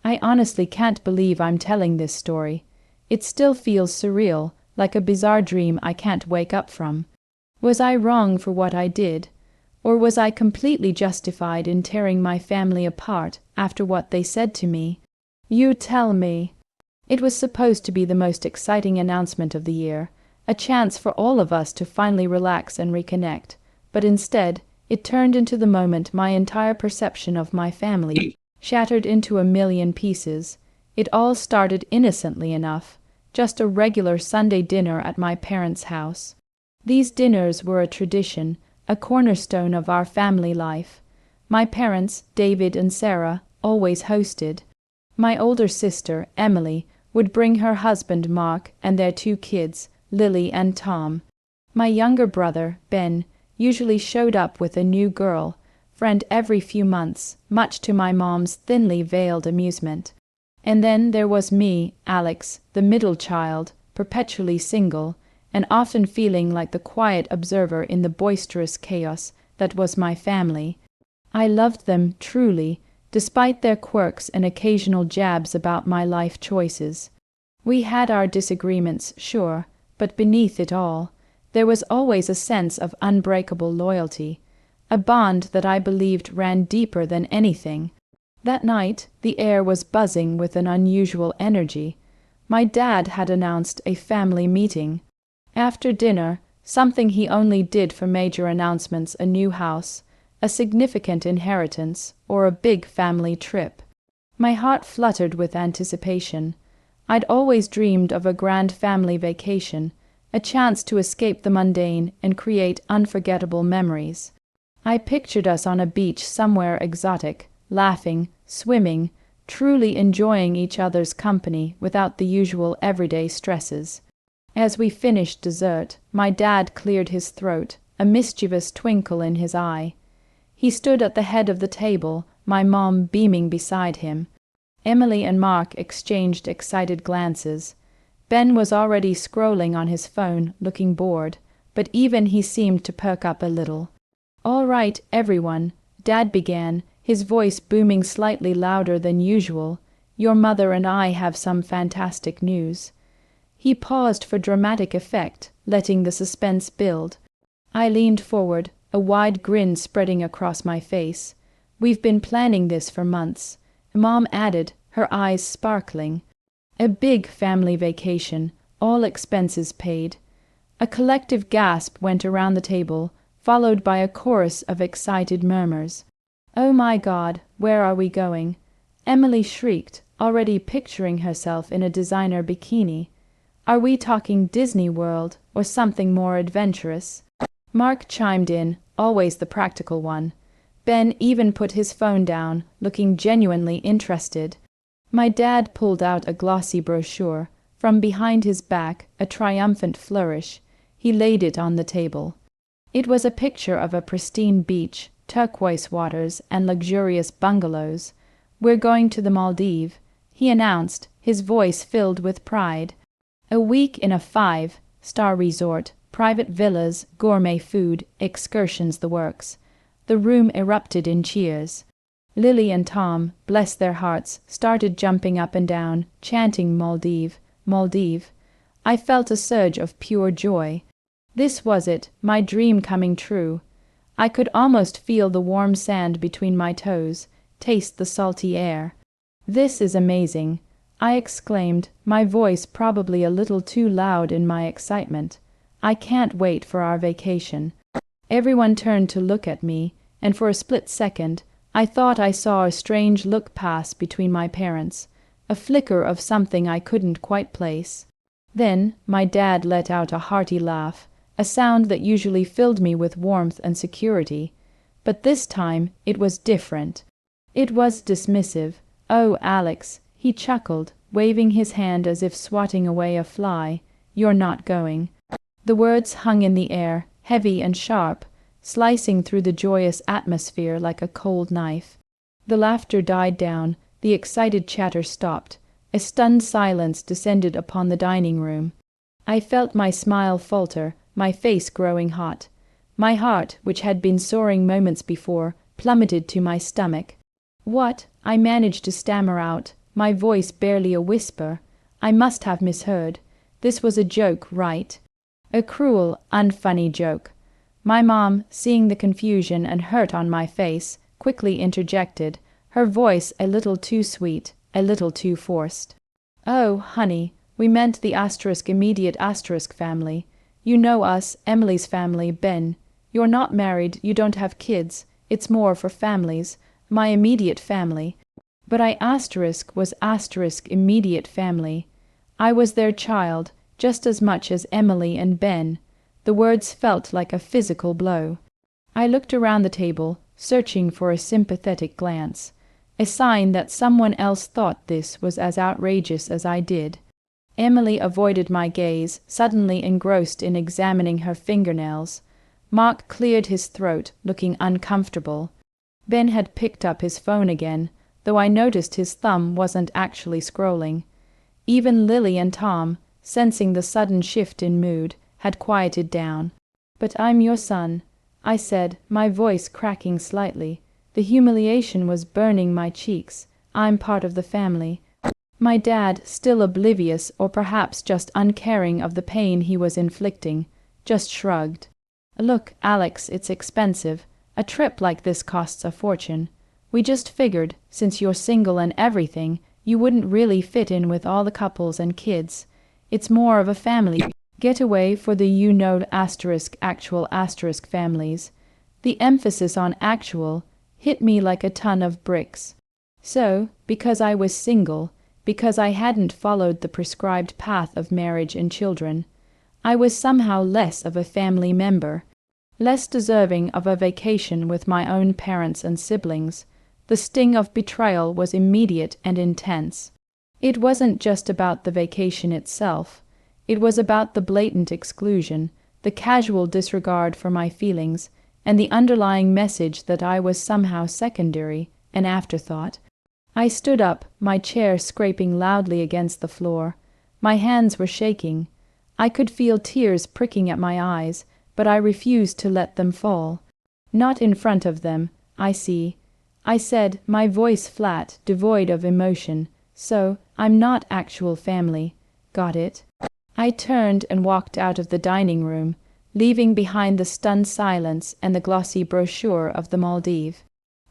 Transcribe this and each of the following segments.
I honestly can't believe I'm telling this story. It still feels surreal, like a bizarre dream I can't wake up from. Was I wrong for what I did? Or was I completely justified in tearing my family apart after what they said to me? You tell me. It was supposed to be the most exciting announcement of the year, a chance for all of us to finally relax and reconnect, but instead, it turned into the moment my entire perception of my family shattered into a million pieces. It all started innocently enough, just a regular Sunday dinner at my parents' house. These dinners were a tradition, a cornerstone of our family life. My parents, David and Sarah, always hosted. My older sister, Emily, would bring her husband Mark and their 2 kids, Lily and Tom. My younger brother, Ben, usually showed up with a new girl friend every few months, much to my mom's thinly veiled amusement. And then there was me, Alex, the middle child, perpetually single, and often feeling like the quiet observer in the boisterous chaos that was my family. I loved them truly, despite their quirks and occasional jabs about my life choices. We had our disagreements, sure, but beneath it all, there was always a sense of unbreakable loyalty, a bond that I believed ran deeper than anything. That night, the air was buzzing with an unusual energy. My dad had announced a family meeting. After dinner, something he only did for major announcements, a new house, a significant inheritance, or a big family trip. My heart fluttered with anticipation. I'd always dreamed of a grand family vacation, a chance to escape the mundane and create unforgettable memories. I pictured us on a beach somewhere exotic, laughing, swimming, truly enjoying each other's company without the usual everyday stresses. As we finished dessert, my dad cleared his throat, a mischievous twinkle in his eye. He stood at the head of the table, my mom beaming beside him. Emily and Mark exchanged excited glances. Ben was already scrolling on his phone, looking bored, but even he seemed to perk up a little. "All right, everyone," Dad began, his voice booming slightly louder than usual. "Your mother and I have some fantastic news." He paused for dramatic effect, letting the suspense build. I leaned forward, a wide grin spreading across my face. "We've been planning this for months," Mom added, her eyes sparkling. "A big family vacation, all expenses paid." A collective gasp went around the table, followed by a chorus of excited murmurs. "Oh my God, where are we going?" Emily shrieked, already picturing herself in a designer bikini. "Are we talking Disney World or something more adventurous?" Mark chimed in, always the practical one. Ben even put his phone down, looking genuinely interested. My dad pulled out a glossy brochure. From behind his back, a triumphant flourish. He laid it on the table. It was a picture of a pristine beach, turquoise waters, and luxurious bungalows. "We're going to the Maldives," he announced, his voice filled with pride. "A week in a 5-star resort, private villas, gourmet food, excursions, the works." The room erupted in cheers. Lily and Tom, bless their hearts, started jumping up and down, chanting Maldives, Maldives. I felt a surge of pure joy. This was it, my dream coming true. I could almost feel the warm sand between my toes, taste the salty air. "This is amazing," I exclaimed, my voice probably a little too loud in my excitement. "I can't wait for our vacation." Everyone turned to look at me, and for a split second, I thought I saw a strange look pass between my parents, a flicker of something I couldn't quite place. Then my dad let out a hearty laugh, a sound that usually filled me with warmth and security. But this time it was different. It was dismissive. "Oh, Alex," he chuckled, waving his hand as if swatting away a fly, "you're not going." The words hung in the air, heavy and sharp, slicing through the joyous atmosphere like a cold knife. The laughter died down, the excited chatter stopped. A stunned silence descended upon the dining room. I felt my smile falter, my face growing hot. My heart, which had been soaring moments before, plummeted to my stomach. "What?" I managed to stammer out, my voice barely a whisper. I must have misheard. This was a joke, right? A cruel, unfunny joke. My mom, seeing the confusion and hurt on my face, quickly interjected, her voice a little too sweet, a little too forced. "Oh, honey, we meant the immediate family. You know us, Emily's family, Ben. You're not married, you don't have kids. It's more for families, my immediate family." But I was immediate family. I was their child, just as much as Emily and Ben. The words felt like a physical blow. I looked around the table, searching for a sympathetic glance, a sign that someone else thought this was as outrageous as I did. Emily avoided my gaze, suddenly engrossed in examining her fingernails. Mark cleared his throat, looking uncomfortable. Ben had picked up his phone again, though I noticed his thumb wasn't actually scrolling. Even Lily and Tom, sensing the sudden shift in mood, had quieted down. "But I'm your son," I said, my voice cracking slightly. The humiliation was burning my cheeks. "I'm part of the family." My dad, still oblivious or perhaps just uncaring of the pain he was inflicting, just shrugged. "Look, Alex, it's expensive. A trip like this costs a fortune. We just figured, since you're single and everything, you wouldn't really fit in with all the couples and kids. It's more of a family getaway for the actual families." The emphasis on actual hit me like a ton of bricks. So, because I was single, because I hadn't followed the prescribed path of marriage and children, I was somehow less of a family member, less deserving of a vacation with my own parents and siblings. The sting of betrayal was immediate and intense. It wasn't just about the vacation itself. It was about the blatant exclusion, the casual disregard for my feelings, and the underlying message that I was somehow secondary, an afterthought. I stood up, my chair scraping loudly against the floor. My hands were shaking. I could feel tears pricking at my eyes, but I refused to let them fall. "Not in front of them, I see," I said, my voice flat, devoid of emotion. "So, I'm not actual family. Got it?" I turned and walked out of the dining room, leaving behind the stunned silence and the glossy brochure of the Maldives.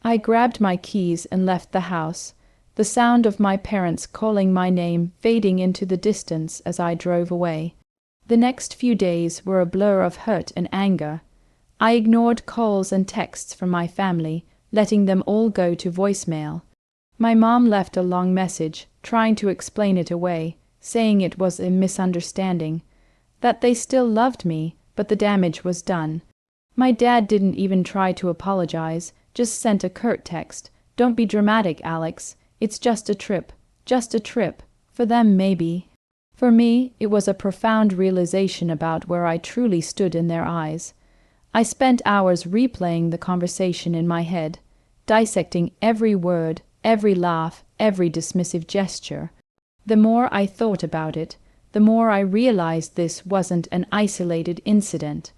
I grabbed my keys and left the house, the sound of my parents calling my name fading into the distance as I drove away. The next few days were a blur of hurt and anger. I ignored calls and texts from my family, letting them all go to voicemail. My mom left a long message, trying to explain it away, saying it was a misunderstanding, that they still loved me, but the damage was done. My dad didn't even try to apologize, just sent a curt text. "Don't be dramatic, Alex. It's just a trip. Just a trip. For them, maybe." For me, it was a profound realization about where I truly stood in their eyes. I spent hours replaying the conversation in my head, dissecting every word, every laugh, every dismissive gesture. The more I thought about it, the more I realized this wasn't an isolated incident.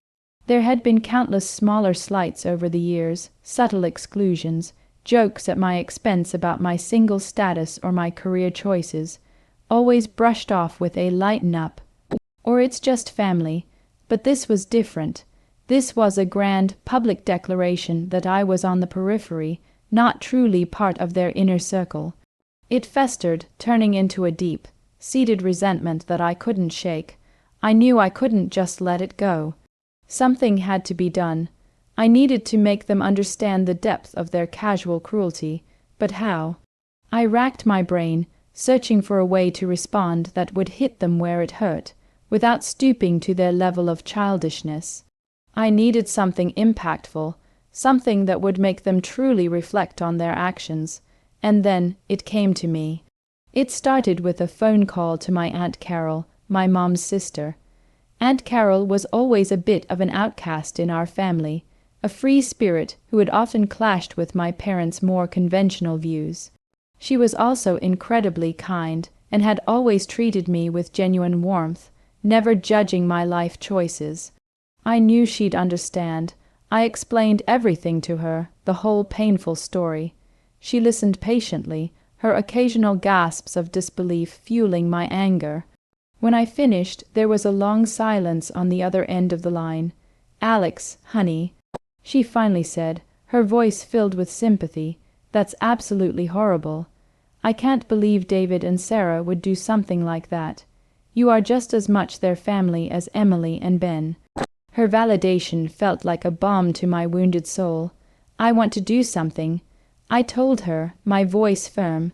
There had been countless smaller slights over the years, subtle exclusions, jokes at my expense about my single status or my career choices, always brushed off with a "lighten up," or "it's just family." But this was different. This was a grand, public declaration that I was on the periphery, not truly part of their inner circle. It festered, turning into a deep, seated resentment that I couldn't shake. I knew I couldn't just let it go. Something had to be done. I needed to make them understand the depth of their casual cruelty, but how? I racked my brain, searching for a way to respond that would hit them where it hurt, without stooping to their level of childishness. I needed something impactful, something that would make them truly reflect on their actions. And then it came to me. It started with a phone call to my Aunt Carol, my mom's sister. Aunt Carol was always a bit of an outcast in our family, a free spirit who had often clashed with my parents' more conventional views. She was also incredibly kind and had always treated me with genuine warmth, never judging my life choices. I knew she'd understand. I explained everything to her, the whole painful story. She listened patiently, her occasional gasps of disbelief fueling my anger. When I finished, there was a long silence on the other end of the line. "Alex, honey," she finally said, her voice filled with sympathy, "that's absolutely horrible. I can't believe David and Sarah would do something like that. You are just as much their family as Emily and Ben." Her validation felt like a balm to my wounded soul. "I want to do something," I told her, my voice firm.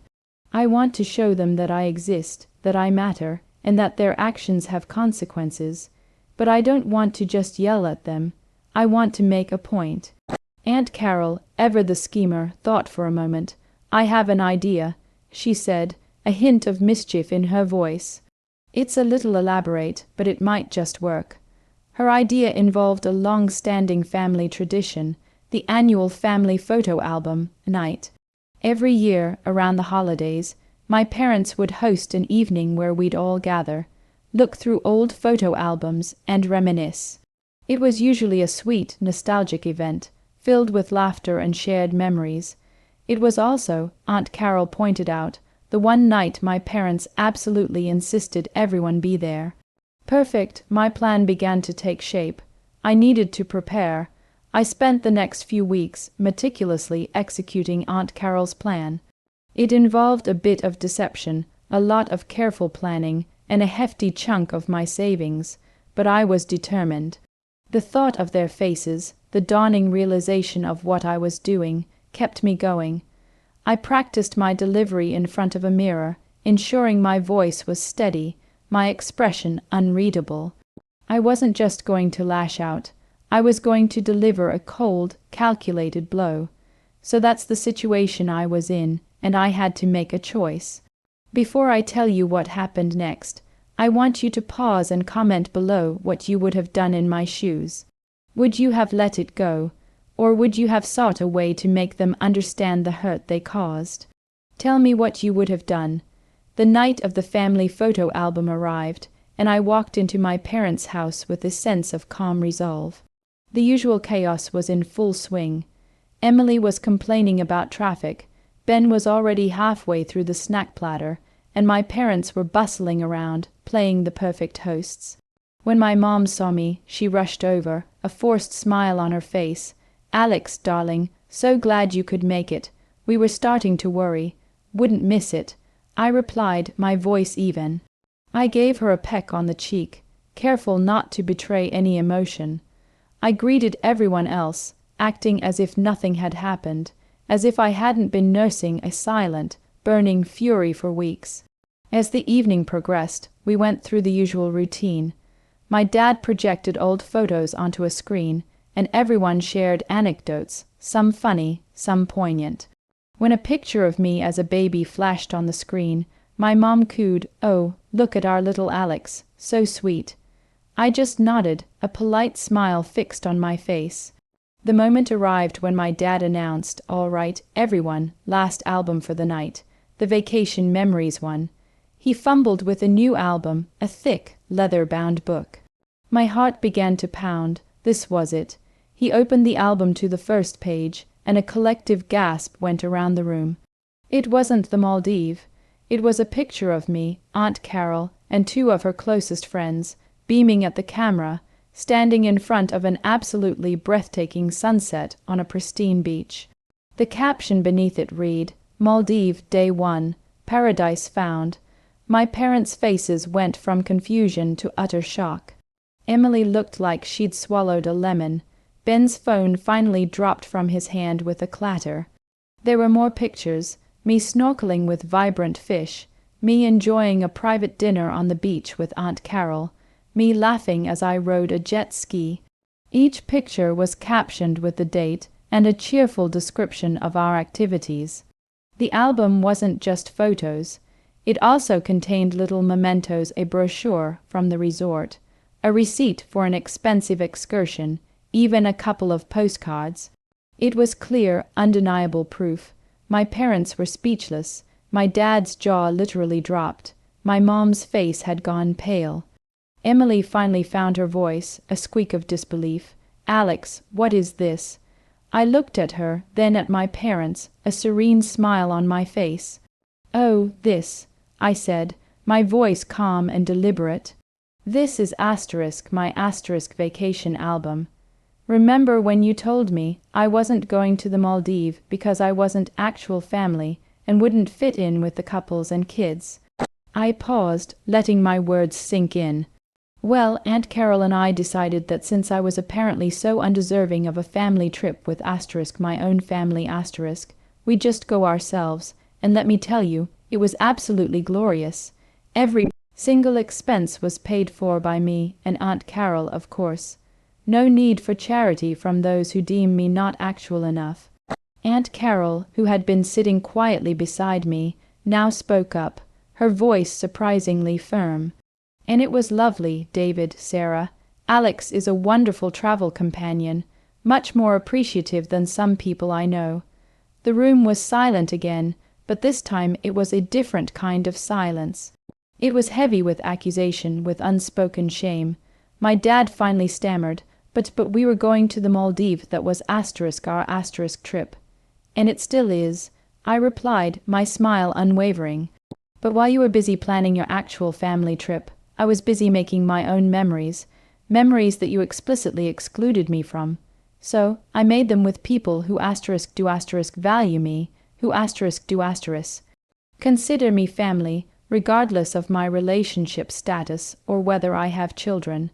"I want to show them that I exist, that I matter, and that their actions have consequences. But I don't want to just yell at them. I want to make a point." Aunt Carol, ever the schemer, thought for a moment. "I have an idea," she said, a hint of mischief in her voice. "It's a little elaborate, but it might just work." Her idea involved a long-standing family tradition, the annual family photo album night. Every year, around the holidays, my parents would host an evening where we'd all gather, look through old photo albums, and reminisce. It was usually a sweet, nostalgic event, filled with laughter and shared memories. It was also, Aunt Carol pointed out, the one night my parents absolutely insisted everyone be there. Perfect, my plan began to take shape. I needed to prepare. I spent the next few weeks meticulously executing Aunt Carol's plan. It involved a bit of deception, a lot of careful planning, and a hefty chunk of my savings, but I was determined. The thought of their faces, the dawning realization of what I was doing, kept me going. I practiced my delivery in front of a mirror, ensuring my voice was steady, my expression unreadable. I wasn't just going to lash out. I was going to deliver a cold, calculated blow. So that's the situation I was in, and I had to make a choice. Before I tell you what happened next, I want you to pause and comment below what you would have done in my shoes. Would you have let it go, or would you have sought a way to make them understand the hurt they caused? Tell me what you would have done. The night of the family photo album arrived, and I walked into my parents' house with a sense of calm resolve. The usual chaos was in full swing. Emily was complaining about traffic, Ben was already halfway through the snack platter, and my parents were bustling around, playing the perfect hosts. When my mom saw me, she rushed over, a forced smile on her face. "Alex, darling, so glad you could make it. We were starting to worry. Wouldn't miss it," I replied, my voice even. I gave her a peck on the cheek, careful not to betray any emotion. I greeted everyone else, acting as if nothing had happened, as if I hadn't been nursing a silent, burning fury for weeks. As the evening progressed, we went through the usual routine. My dad projected old photos onto a screen, and everyone shared anecdotes, some funny, some poignant. When a picture of me as a baby flashed on the screen, my mom cooed, "Oh, look at our little Alex, so sweet." I just nodded, a polite smile fixed on my face. The moment arrived when my dad announced, "All right, everyone, last album for the night, the Vacation Memories one." He fumbled with a new album, a thick, leather-bound book. My heart began to pound. This was it. He opened the album to the first page, and a collective gasp went around the room. It wasn't the Maldives. It was a picture of me, Aunt Carol, and two of her closest friends, beaming at the camera, standing in front of an absolutely breathtaking sunset on a pristine beach. The caption beneath it read, "Maldives, Day 1, Paradise Found." My parents' faces went from confusion to utter shock. Emily looked like she'd swallowed a lemon. Ben's phone finally dropped from his hand with a clatter. There were more pictures, me snorkeling with vibrant fish, me enjoying a private dinner on the beach with Aunt Carol, me laughing as I rode a jet ski. Each picture was captioned with the date and a cheerful description of our activities. The album wasn't just photos. It also contained little mementos, a brochure from the resort, a receipt for an expensive excursion, even a couple of postcards. It was clear, undeniable proof. My parents were speechless. My dad's jaw literally dropped. My mom's face had gone pale. Emily finally found her voice, a squeak of disbelief. "Alex, what is this?" I looked at her, then at my parents, a serene smile on my face. "Oh, this," I said, my voice calm and deliberate. "This is my vacation album. Remember when you told me I wasn't going to the Maldives because I wasn't actual family and wouldn't fit in with the couples and kids?" I paused, letting my words sink in. Well, Aunt Carol and I decided that since I was apparently so undeserving of a family trip with my own family we'd just go ourselves, and let me tell you, it was absolutely glorious. Every single expense was paid for by me and Aunt Carol, of course. No need for charity from those who deem me not actual enough. Aunt Carol, who had been sitting quietly beside me, now spoke up, her voice surprisingly firm. "And it was lovely, David, Sarah. Alex is a wonderful travel companion, much more appreciative than some people I know." The room was silent again, but this time it was a different kind of silence. It was heavy with accusation, with unspoken shame. My dad finally stammered, but we were going to the Maldives, that was our trip. "And it still is," I replied, my smile unwavering. "But while you were busy planning your actual family trip, I was busy making my own memories that you explicitly excluded me from. So I made them with people who value me, who consider me family, regardless of my relationship status or whether I have children."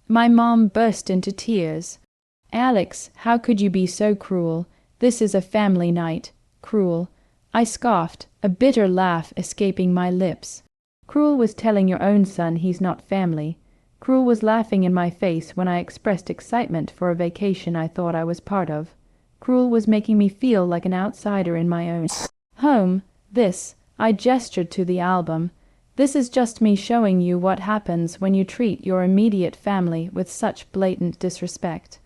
My mom burst into tears. "Alex, how could you be so cruel? This is a family night." "Cruel?" I scoffed, a bitter laugh escaping my lips. "Cruel was telling your own son he's not family. Cruel was laughing in my face when I expressed excitement for a vacation I thought I was part of. Cruel was making me feel like an outsider in my own home. I gestured to the album. "This is just me showing you what happens when you treat your immediate family with such blatant disrespect."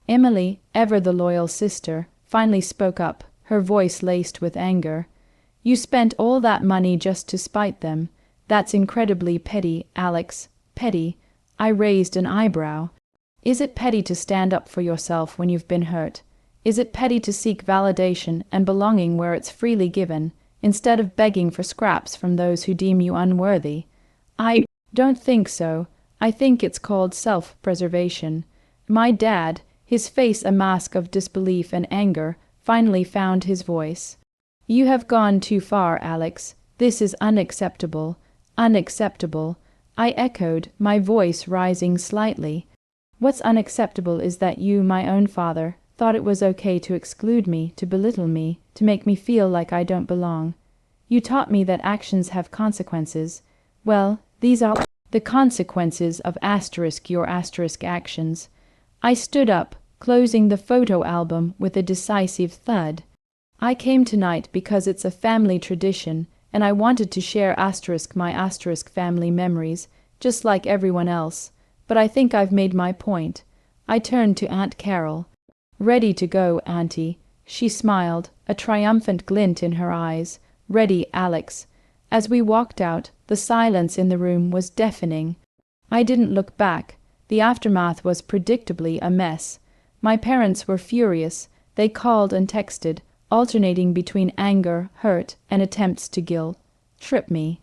Emily, ever the loyal sister, finally spoke up, her voice laced with anger. "You spent all that money just to spite them. That's incredibly petty, Alex. Petty." I raised an eyebrow. "Is it petty to stand up for yourself when you've been hurt? Is it petty to seek validation and belonging where it's freely given, instead of begging for scraps from those who deem you unworthy?" "I don't think so. I think it's called self-preservation." My dad, his face a mask of disbelief and anger, finally found his voice. "You have gone too far, Alex. This is unacceptable. Unacceptable." I echoed, my voice rising slightly. "What's unacceptable is that you, my own father, thought it was okay to exclude me, to belittle me, to make me feel like I don't belong. You taught me that actions have consequences. Well, these are the consequences of your actions." I stood up, closing the photo album with a decisive thud. "I came tonight because it's a family tradition, and I wanted to share my family memories, just like everyone else. But I think I've made my point." I turned to Aunt Carol. "Ready to go, Auntie." She smiled, a triumphant glint in her eyes. "Ready, Alex." As we walked out, the silence in the room was deafening. I didn't look back. The aftermath was predictably a mess. My parents were furious. They called and texted, alternating between anger, hurt, and attempts to guilt-trip me.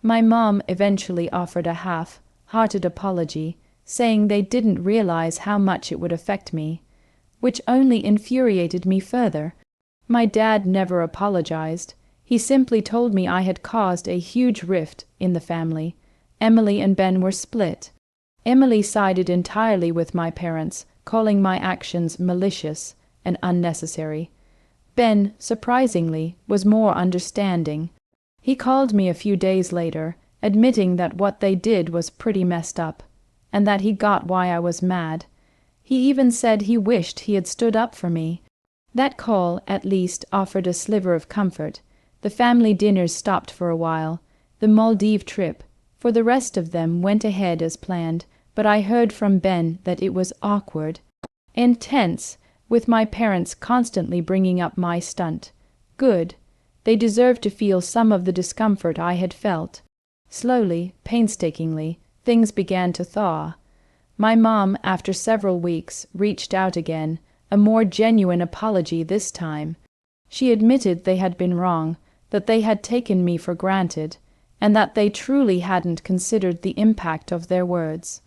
My mom eventually offered a half-hearted apology, saying they didn't realize how much it would affect me, which only infuriated me further. My dad never apologized. He simply told me I had caused a huge rift in the family. Emily and Ben were split. Emily sided entirely with my parents, calling my actions malicious and unnecessary. Ben, surprisingly, was more understanding. He called me a few days later, admitting that what they did was pretty messed up, and that he got why I was mad. He even said he wished he had stood up for me. That call, at least, offered a sliver of comfort. The family dinners stopped for a while. The Maldives trip, for the rest of them, went ahead as planned, but I heard from Ben that it was awkward and tense, with my parents constantly bringing up my stunt. Good. They deserved to feel some of the discomfort I had felt. Slowly, painstakingly, things began to thaw. My mom, after several weeks, reached out again, a more genuine apology this time. She admitted they had been wrong. that they had taken me for granted, and that they truly hadn't considered the impact of their words.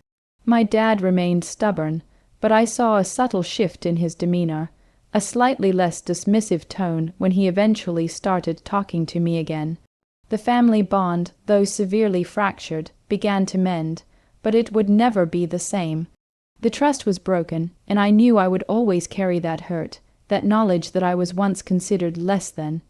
My dad remained stubborn, but I saw a subtle shift in his demeanor, a slightly less dismissive tone when he eventually started talking to me again. The family bond, though severely fractured, began to mend, but it would never be the same. The trust was broken, and I knew I would always carry that hurt, that knowledge that I was once considered less than.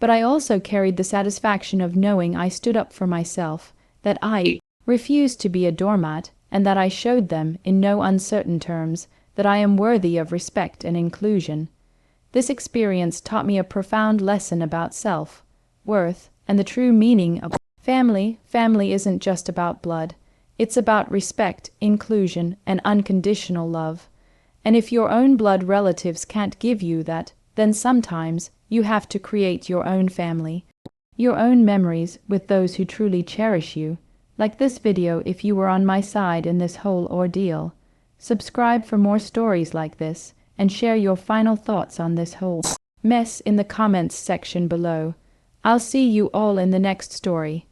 But I also carried the satisfaction of knowing I stood up for myself, that I refused to be a doormat, and that I showed them, in no uncertain terms, that I am worthy of respect and inclusion. This experience taught me a profound lesson about self, worth, and the true meaning of family. Family isn't just about blood. It's about respect, inclusion, and unconditional love. And if your own blood relatives can't give you that, then sometimes you have to create your own family, your own memories with those who truly cherish you. Like this video if you were on my side in this whole ordeal. Subscribe for more stories like this, and share your final thoughts on this whole mess in the comments section below. I'll see you all in the next story.